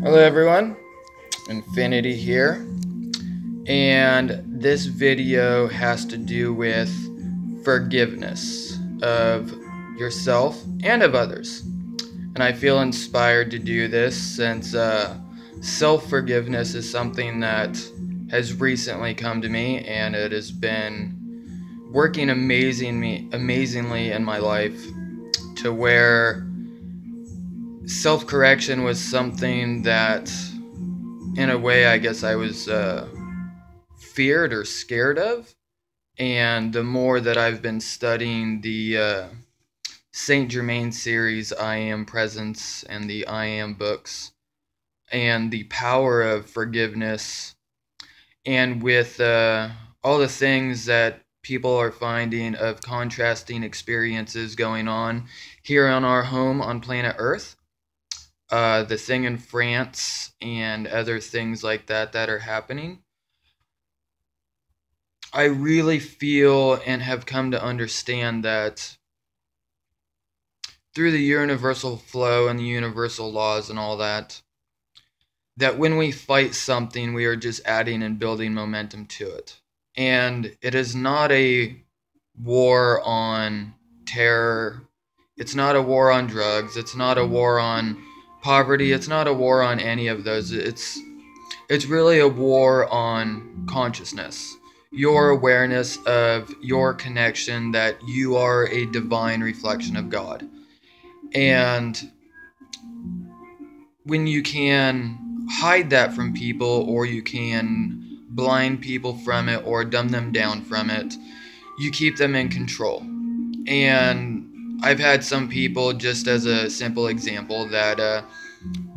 Hello everyone, Infinity here, and this video has to do with forgiveness of yourself and of others. And I feel inspired to do this since self-forgiveness is something that has recently come to me, and it has been working amazingly in my life, to where self-correction was something that, in a way, I guess I was feared or scared of. And the more that I've been studying the Saint Germain series, I Am Presence, and the I Am books, and the power of forgiveness, and with all the things that people are finding of contrasting experiences going on here on our home on planet Earth, the thing in France and other things like that that are happening, I really feel and have come to understand that through the universal flow and the universal laws and all that, that when we fight something, we are just adding and building momentum to it. And it is not a war on terror. It's not a war on drugs. It's not a war on poverty. It's not a war on any of those. It's really a war on consciousness. Your awareness of your connection, that you are a divine reflection of God. And when you can hide that from people, or you can blind people from it or dumb them down from it, you keep them in control. And I've had some people, just as a simple example, that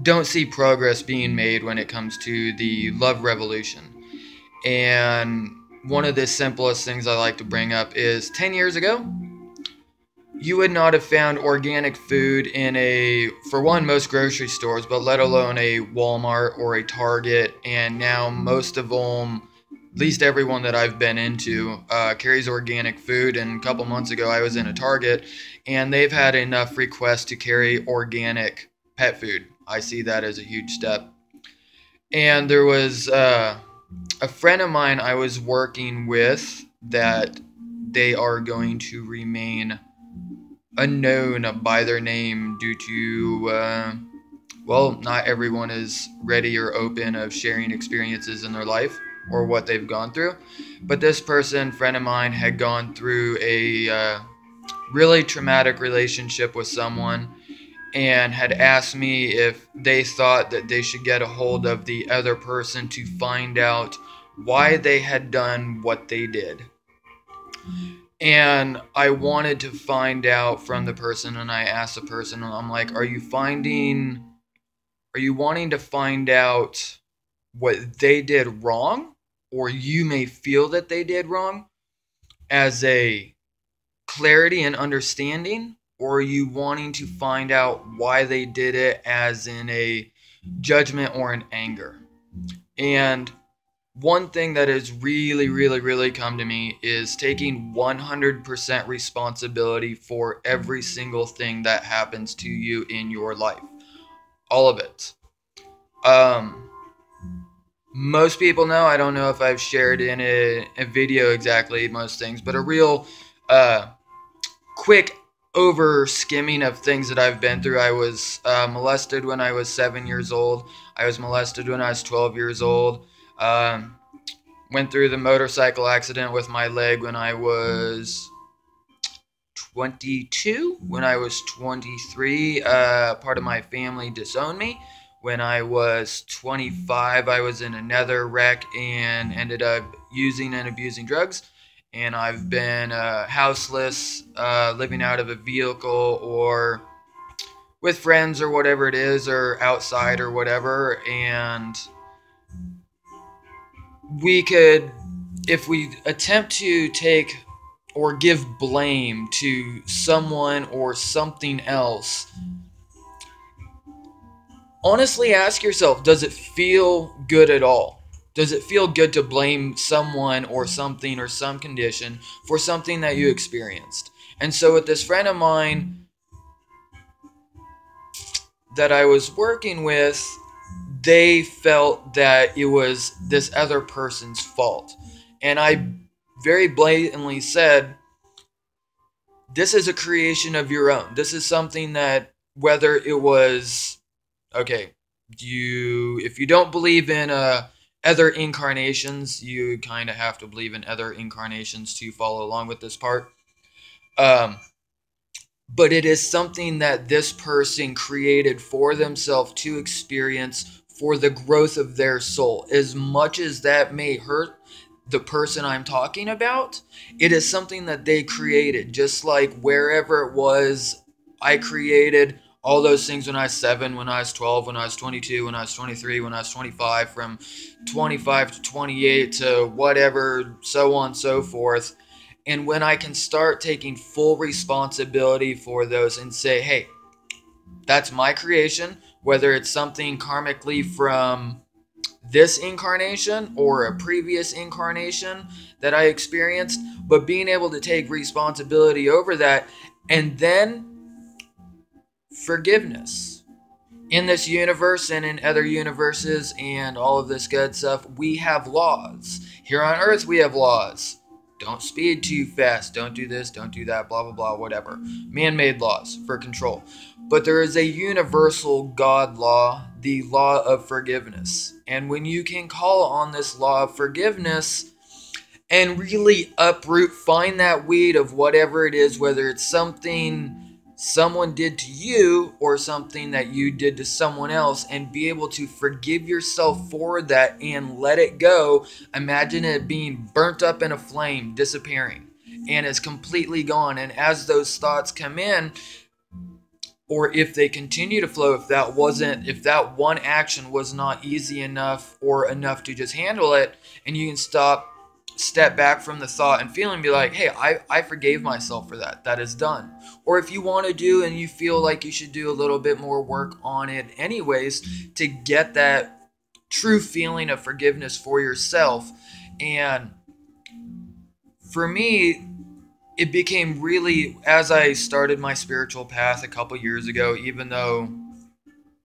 don't see progress being made when it comes to the love revolution. And one of the simplest things I like to bring up is 10 years ago, you would not have found organic food in for one, most grocery stores, but let alone a Walmart or a Target. And now most of them, at least everyone that I've been into, carries organic food. And a couple months ago, I was in a Target, and they've had enough requests to carry organic pet food. I see that as a huge step. And there was a friend of mine I was working with that they are going to remain unknown by their name due to, well, not everyone is ready or open of sharing experiences in their life or what they've gone through. But this person, friend of mine, had gone through a really traumatic relationship with someone, and had asked me if they thought that they should get a hold of the other person to find out why they had done what they did. And I wanted to find out from the person, and I asked the person, I'm like, are you wanting to find out what they did wrong, or you may feel that they did wrong, as a clarity and understanding, or are you wanting to find out why they did it as in a judgment or an anger? And one thing that has really come to me is taking 100% responsibility for every single thing that happens to you in your life. All of it. Most people know, I don't know if I've shared in a video exactly most things, but a real quick over skimming of things that I've been through. I was molested when I was 7 years old. I was molested when I was 12 years old. Went through the motorcycle accident with my leg when I was 22. When I was 23, part of my family disowned me. When I was 25, I was in another wreck and ended up using and abusing drugs. And I've been houseless, living out of a vehicle or with friends or whatever it is, or outside or whatever. And we could, if we attempt to take or give blame to someone or something else, honestly ask yourself, does it feel good at all? Does it feel good to blame someone or something or some condition for something that you experienced? And so with this friend of mine that I was working with, they felt that it was this other person's fault. And I very blatantly said, this is a creation of your own. This is something that, whether it was, okay, if you don't believe in other incarnations, you kind of have to believe in other incarnations to follow along with this part. But it is something that this person created for themselves to experience for the growth of their soul. As much as that may hurt the person I'm talking about, it is something that they created. Just like wherever it was, I created all those things when I was 7, when I was 12, when I was 22, when I was 23, when I was 25, from 25 to 28 to whatever, so on and so forth. And when I can start taking full responsibility for those and say, hey, that's my creation, whether it's something karmically from this incarnation or a previous incarnation that I experienced, but being able to take responsibility over that. And then forgiveness. In this universe and in other universes and all of this good stuff, we have laws. Here on Earth, we have laws. Don't speed too fast. Don't do this. Don't do that. Blah, blah, blah, whatever. Man-made laws for control. But there is a universal God law, the law of forgiveness. And when you can call on this law of forgiveness and really uproot, find that weed of whatever it is, whether it's something someone did to you or something that you did to someone else, and be able to forgive yourself for that and let it go. Imagine it being burnt up in a flame, disappearing, and it's completely gone. And as those thoughts come in, or if they continue to flow, if that one action was not easy enough or enough to just handle it, and you can step back from the thought and feeling, be like, hey, I forgave myself for that. That is done. Or if you want to do and you feel like you should do a little bit more work on it anyways to get that true feeling of forgiveness for yourself. And for me, it became really, as I started my spiritual path a couple years ago, even though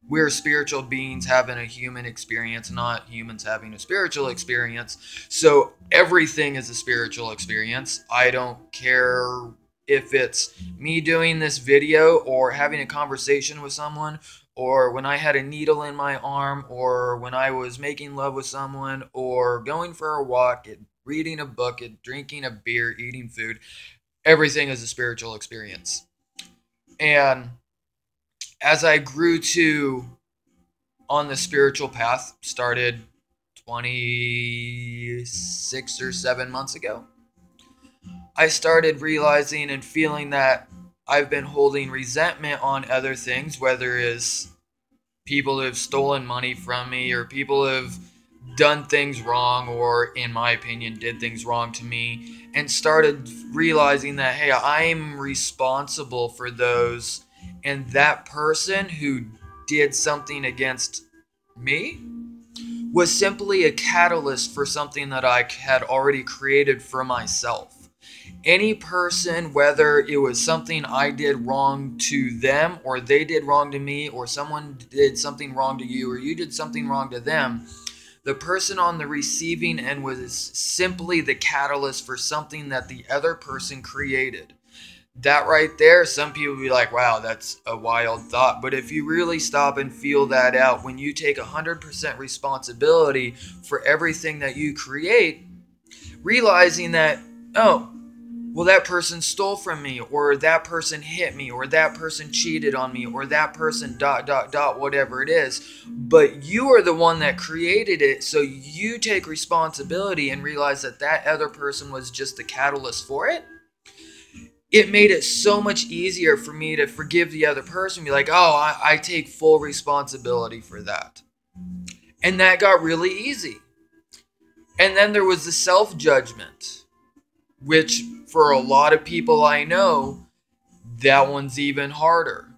we're spiritual beings having a human experience, not humans having a spiritual experience. So everything is a spiritual experience. I don't care if it's me doing this video or having a conversation with someone, or when I had a needle in my arm, or when I was making love with someone, or going for a walk, reading a book, drinking a beer, eating food. Everything is a spiritual experience. And as I grew on the spiritual path, started 26 or 7 months ago, I started realizing and feeling that I've been holding resentment on other things, whether it's people who have stolen money from me, or people who have done things wrong, or in my opinion did things wrong to me, and started realizing that, hey, I'm responsible for those. And that person who did something against me was simply a catalyst for something that I had already created for myself. Any person, whether it was something I did wrong to them, or they did wrong to me, or someone did something wrong to you, or you did something wrong to them, the person on the receiving end was simply the catalyst for something that the other person created. That right there, some people be like, wow, that's a wild thought. But if you really stop and feel that out, when you take 100% responsibility for everything that you create, realizing that, oh, well, that person stole from me, or that person hit me, or that person cheated on me, or that person ... whatever it is. But you are the one that created it, so you take responsibility and realize that that other person was just the catalyst for it. It made it so much easier for me to forgive the other person, be like, oh, I take full responsibility for that. And that got really easy. And then there was the self-judgment, which for a lot of people I know, that one's even harder.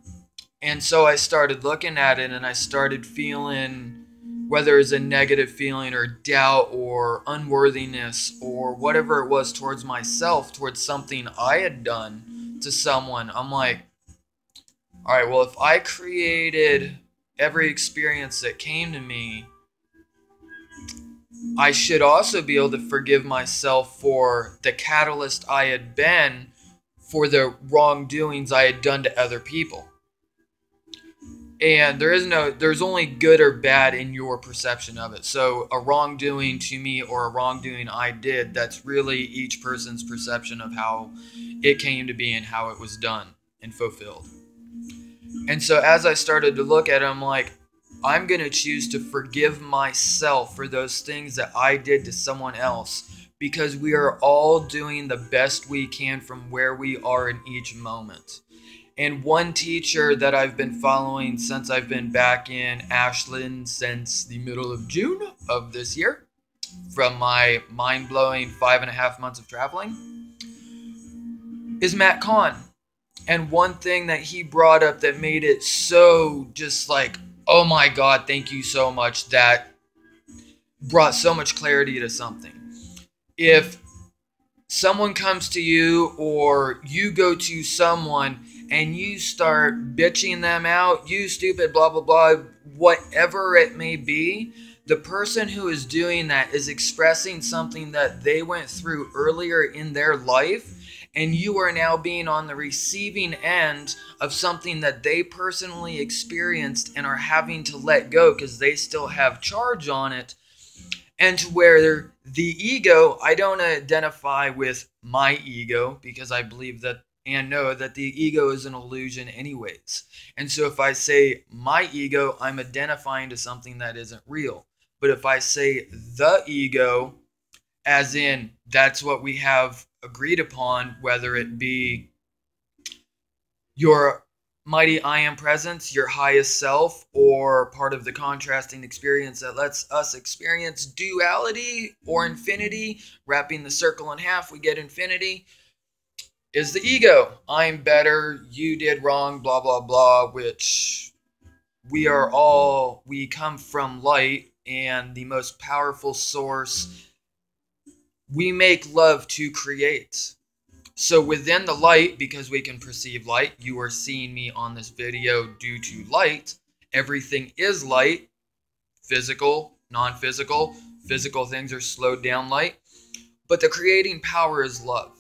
And so I started looking at it, and I started feeling, whether it's a negative feeling or doubt or unworthiness or whatever it was towards myself, towards something I had done to someone. I'm like, all right, well, if I created every experience that came to me, I should also be able to forgive myself for the catalyst I had been for the wrongdoings I had done to other people. And there's only good or bad in your perception of it. So a wrongdoing to me or a wrongdoing I did, that's really each person's perception of how it came to be and how it was done and fulfilled. And so as I started to look at it, I'm like, I'm going to choose to forgive myself for those things that I did to someone else, because we are all doing the best we can from where we are in each moment. And one teacher that I've been following since I've been back in Ashland since the middle of June of this year, from my mind-blowing 5.5 months of traveling, is Matt Kahn. And one thing that he brought up that made it so just like, oh my God, thank you so much, that brought so much clarity to something. If someone comes to you or you go to someone and you start bitching them out, you stupid, blah, blah, blah, whatever it may be, the person who is doing that is expressing something that they went through earlier in their life, and you are now being on the receiving end of something that they personally experienced and are having to let go because they still have charge on it. And to where the ego, I don't identify with my ego, because I believe that and know that the ego is an illusion anyways. And so if I say my ego, I'm identifying to something that isn't real. But if I say the ego, as in that's what we have agreed upon, whether it be your mighty I am presence, your highest self, or part of the contrasting experience that lets us experience duality or infinity, wrapping the circle in half, we get infinity, is the ego. I'm better, you did wrong, blah, blah, blah, which we come from light, and the most powerful source. We make love to create. So within the light, because we can perceive light, you are seeing me on this video due to light. Everything is light, physical, non-physical. Physical things are slowed down light. But the creating power is love.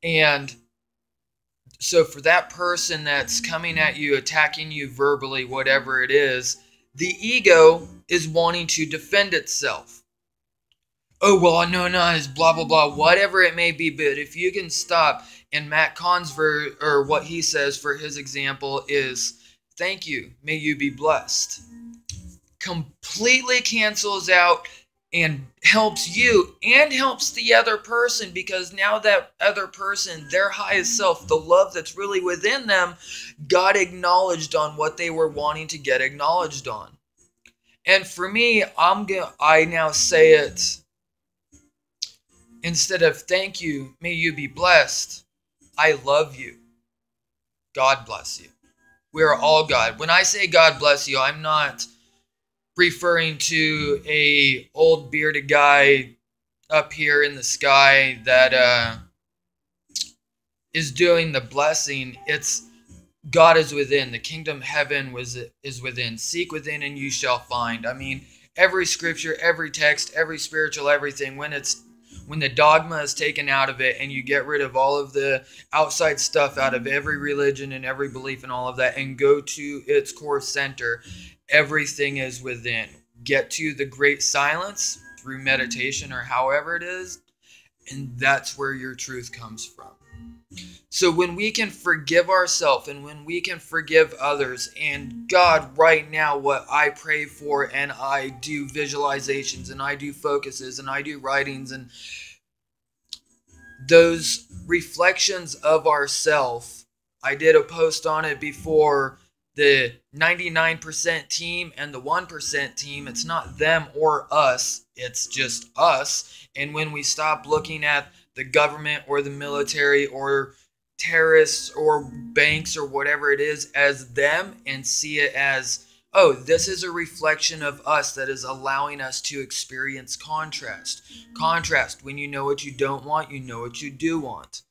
And so for that person that's coming at you, attacking you verbally, whatever it is, the ego is wanting to defend itself. Oh, well, no, it's blah, blah, blah, whatever it may be. But if you can stop, and Matt Kahn's or what he says for his example is, thank you, may you be blessed. Completely cancels out and helps you and helps the other person, because now that other person, their highest self, the love that's really within them, got acknowledged on what they were wanting to get acknowledged on. And for me, I now say it, instead of thank you, may you be blessed, I love you. God bless you. We are all God. When I say God bless you, I'm not referring to a old bearded guy up here in the sky that is doing the blessing. It's God is within. The kingdom of heaven is within. Seek within and you shall find. I mean, every scripture, every text, every spiritual everything, when the dogma is taken out of it and you get rid of all of the outside stuff out of every religion and every belief and all of that and go to its core center, everything is within. Get to the great silence through meditation or however it is, and that's where your truth comes from. So when we can forgive ourselves and when we can forgive others, and God, right now, what I pray for, and I do visualizations and I do focuses and I do writings and those reflections of ourself. I did a post on it before, the 99% team and the 1% team. It's not them or us, it's just us. And when we stop looking at the government or the military or terrorists or banks or whatever it is as them and see it as, oh, this is a reflection of us that is allowing us to experience contrast. Contrast, when you know what you don't want, you know what you do want.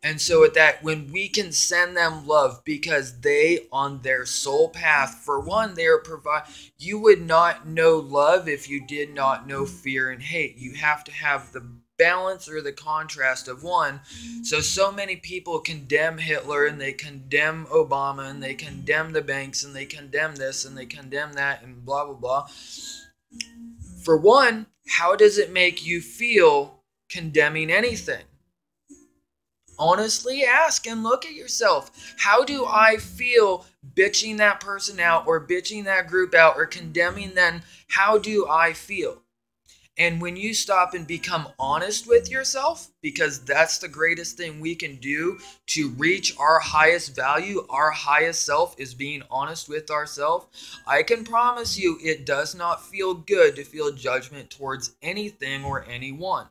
And so with that, when we can send them love because they on their soul path, for one, they are provide. You would not know love if you did not know fear and hate. You have to have the balance or the contrast of one. So many people condemn Hitler and they condemn Obama and they condemn the banks and they condemn this and they condemn that and blah blah blah. For one, how does it make you feel condemning anything? Honestly ask and look at yourself. How do I feel bitching that person out or bitching that group out or condemning them? How do I feel? And when you stop and become honest with yourself, because that's the greatest thing we can do to reach our highest value, our highest self is being honest with ourselves. I can promise you it does not feel good to feel judgment towards anything or anyone.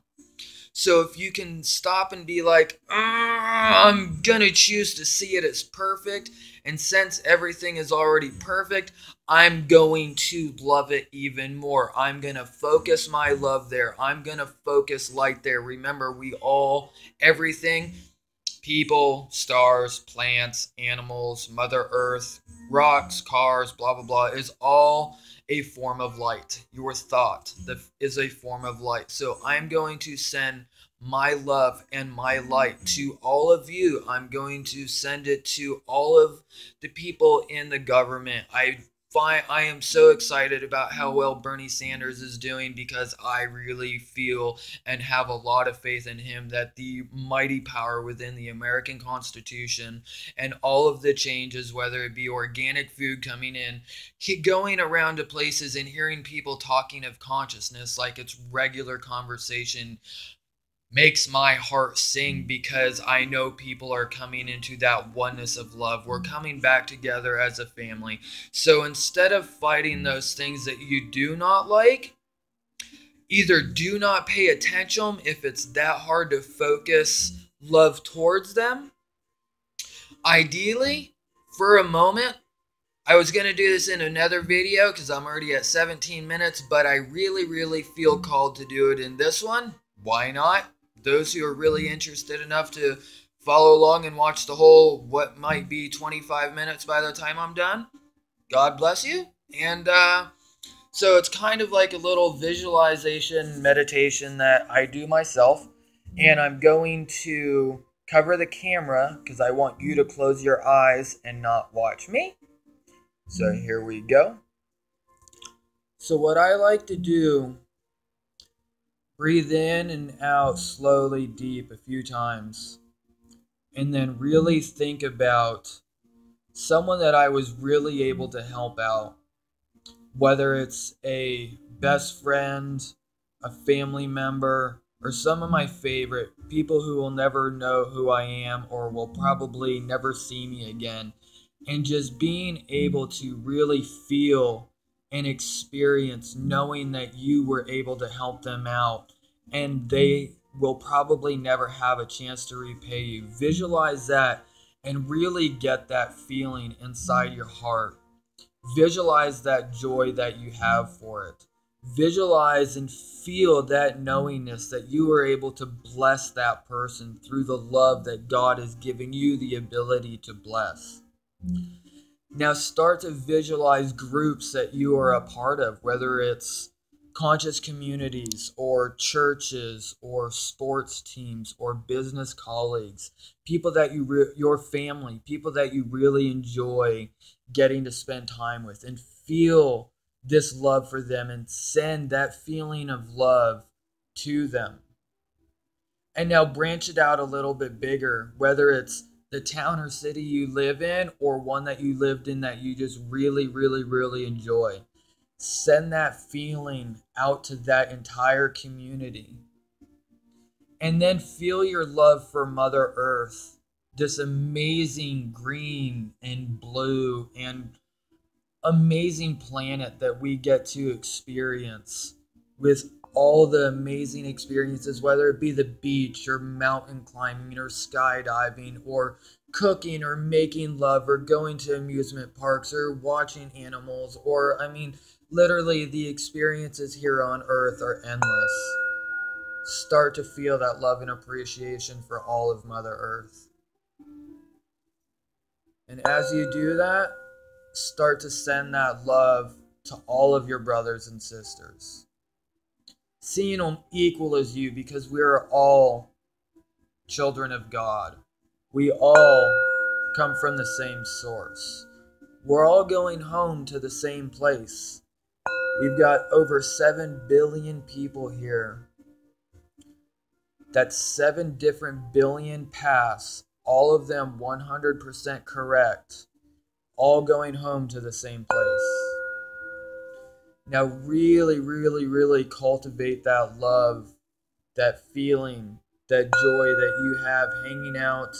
So if you can stop and be like, I'm going to choose to see it as perfect, and since everything is already perfect, I'm going to love it even more. I'm going to focus my love there. I'm going to focus light there. Remember, everything, people, stars, plants, animals, Mother Earth, rocks, cars, blah, blah, blah, is all a form of light. Your thought is a form of light. So I'm going to send my love and my light to all of you. I'm going to send it to all of the people in the government. I am so excited about how well Bernie Sanders is doing because I really feel and have a lot of faith in him that the mighty power within the American Constitution and all of the changes, whether it be organic food coming in, going around to places and hearing people talking of consciousness like it's regular conversation, makes my heart sing because I know people are coming into that oneness of love. We're coming back together as a family. So instead of fighting those things that you do not like, either do not pay attention if it's that hard to focus love towards them. Ideally, for a moment, I was going to do this in another video because I'm already at 17 minutes, but I really feel called to do it in this one. Why not? Those who are really interested enough to follow along and watch the whole, what might be 25 minutes by the time I'm done, God bless you. And so it's kind of like a little visualization meditation that I do myself. And I'm going to cover the camera because I want you to close your eyes and not watch me. So here we go. So what I like to do, breathe in and out slowly, deep, a few times. And then really think about someone that I was really able to help out. Whether it's a best friend, a family member, or some of my favorite people who will never know who I am or will probably never see me again. And just being able to really feel and experience knowing that you were able to help them out and they will probably never have a chance to repay you. Visualize that and really get that feeling inside your heart. Visualize that joy that you have for it. Visualize and feel that knowingness that you were able to bless that person through the love that God has given you the ability to bless. Now start to visualize groups that you are a part of, whether it's conscious communities or churches or sports teams or business colleagues, people that your family, people that you really enjoy getting to spend time with, and feel this love for them and send that feeling of love to them. And now branch it out a little bit bigger, whether it's the town or city you live in or one that you lived in that you just really enjoy. Send that feeling out to that entire community. And then feel your love for Mother Earth, this amazing green and blue and amazing planet that we get to experience with all the amazing experiences, whether it be the beach or mountain climbing or skydiving or cooking or making love or going to amusement parks or watching animals, or literally the experiences here on Earth are endless. start to feel that love and appreciation for all of Mother Earth. And as you do that, start to send that love to all of your brothers and sisters, seeing them equal as you, because we are all children of God. We all come from the same source. We're all going home to the same place. We've got over 7 billion people here. That's 7 different billion paths, all of them 100% correct, all going home to the same place. Now really, really, really cultivate that love, that feeling, that joy that you have hanging out,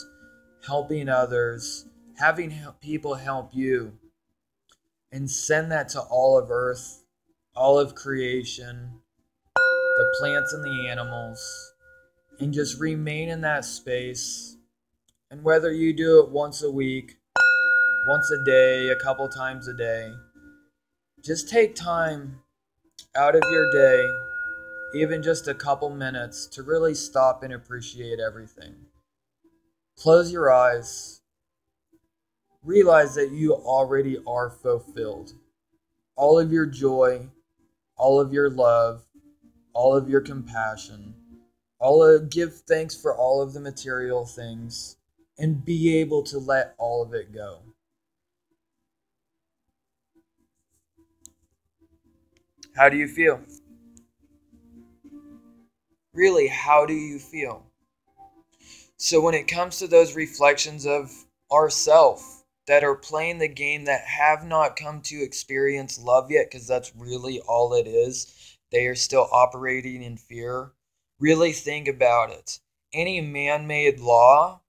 helping others, having people help you, and send that to all of Earth, all of creation, the plants and the animals, and just remain in that space. And whether you do it once a week, once a day, a couple times a day, just take time out of your day, even just a couple minutes, to really stop and appreciate everything. Close your eyes. Realize that you already are fulfilled. All of your joy, all of your love, all of your compassion, give thanks for all of the material things, and be able to let all of it go. How do you feel? Really, how do you feel? So when it comes to those reflections of ourself that are playing the game, that have not come to experience love yet, because that's really all it is, they are still operating in fear. Really think about it. Any man-made law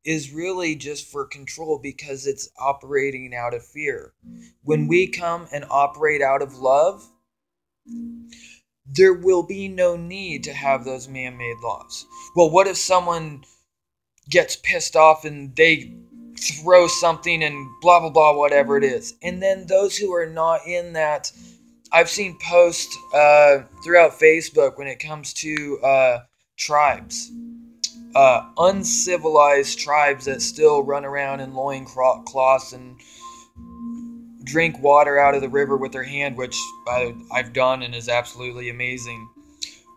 is really just for control, because it's operating out of fear. When we come and operate out of love, there will be no need to have those man-made laws. Well, what if someone gets pissed off and they throw something and blah, blah, blah, whatever it is? And then those who are not in that, I've seen posts throughout Facebook when it comes to tribes, uncivilized tribes that still run around in loincloths and drink water out of the river with their hand, which I've done and is absolutely amazing.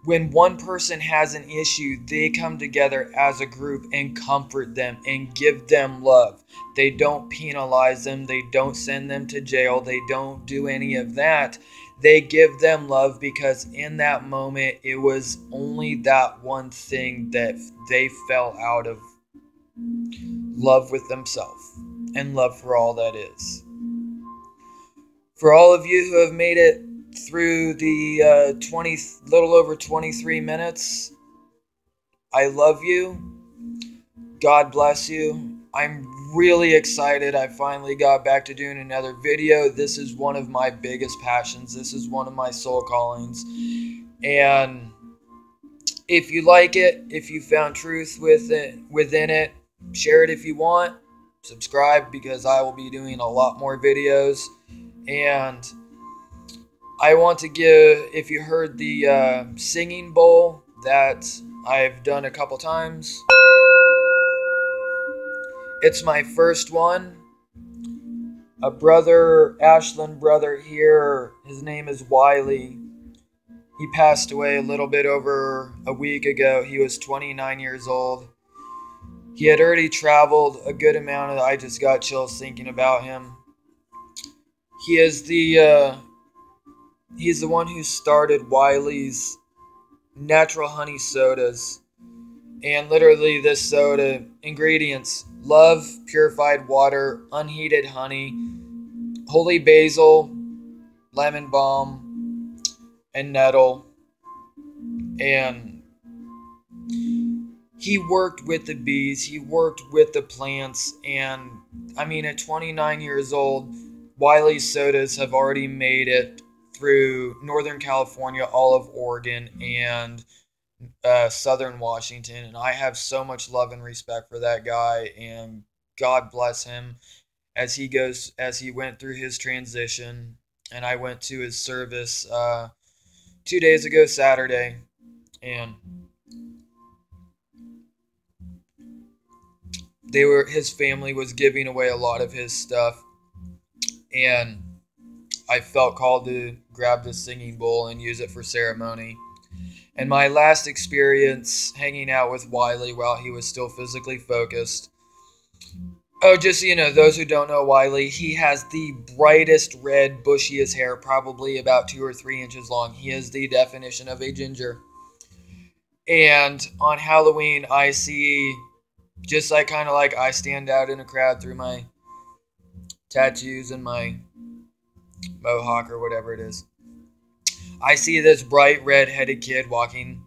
When one person has an issue, they come together as a group and comfort them and give them love. They don't penalize them. They don't send them to jail. They don't do any of that. They give them love, because in that moment, it was only that one thing that they fell out of: love with themselves and love for all that is. For all of you who have made it through the little over 23 minutes, I love you. God bless you. I'm really excited I finally got back to doing another video. This is one of my biggest passions. This is one of my soul callings. And if you like it, if you found truth within it, share it if you want. Subscribe, because I will be doing a lot more videos. And I want to give, if you heard the singing bowl that I've done a couple times, it's my first one. A brother, Ashland brother here, his name is Wiley. He passed away a little bit over a week ago. He was 29 years old. He had already traveled a good amount. I just got chills thinking about him. He is he's the one who started Wiley's Natural Honey Sodas. And literally, this soda, ingredients: love, purified water, unheated honey, holy basil, lemon balm, and nettle. And he worked with the bees, he worked with the plants, and I mean, at 29 years old, Wiley's sodas have already made it through Northern California, all of Oregon, and Southern Washington. And I have so much love and respect for that guy, and God bless him as he went through his transition. And I went to his service 2 days ago, Saturday, and his family was giving away a lot of his stuff, and I felt called to grab the singing bowl and use it for ceremony. And my last experience hanging out with Wiley while he was still physically focused. Oh, just so you know, those who don't know Wiley, he has the brightest red, bushiest hair, probably about 2 or 3 inches long. He is the definition of a ginger. And on Halloween, I see, just like kind of like I stand out in a crowd through my tattoos and my mohawk or whatever it is. I see this bright red-headed kid walking,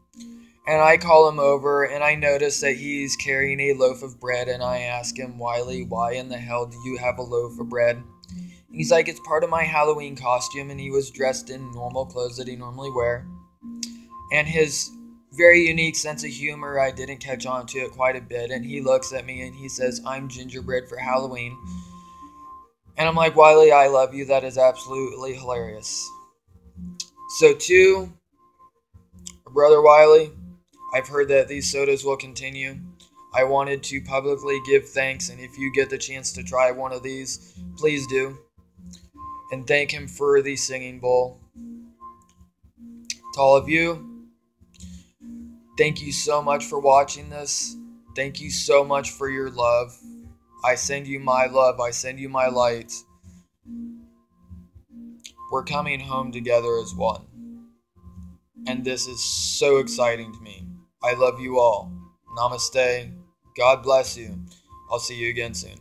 and I call him over, and I notice that he's carrying a loaf of bread, and I ask him, Wiley, why in the hell do you have a loaf of bread? He's like, it's part of my Halloween costume, and he was dressed in normal clothes that he normally wear. And his very unique sense of humor, I didn't catch on to it quite a bit, and he looks at me and he says, I'm gingerbread for Halloween. And I'm like, Wiley, I love you. That is absolutely hilarious. So to Brother Wiley, I've heard that these sodas will continue. I wanted to publicly give thanks, and if you get the chance to try one of these, please do. And thank him for the singing bowl. To all of you, thank you so much for watching this. Thank you so much for your love. I send you my love. I send you my light. We're coming home together as one. And this is so exciting to me. I love you all. Namaste. God bless you. I'll see you again soon.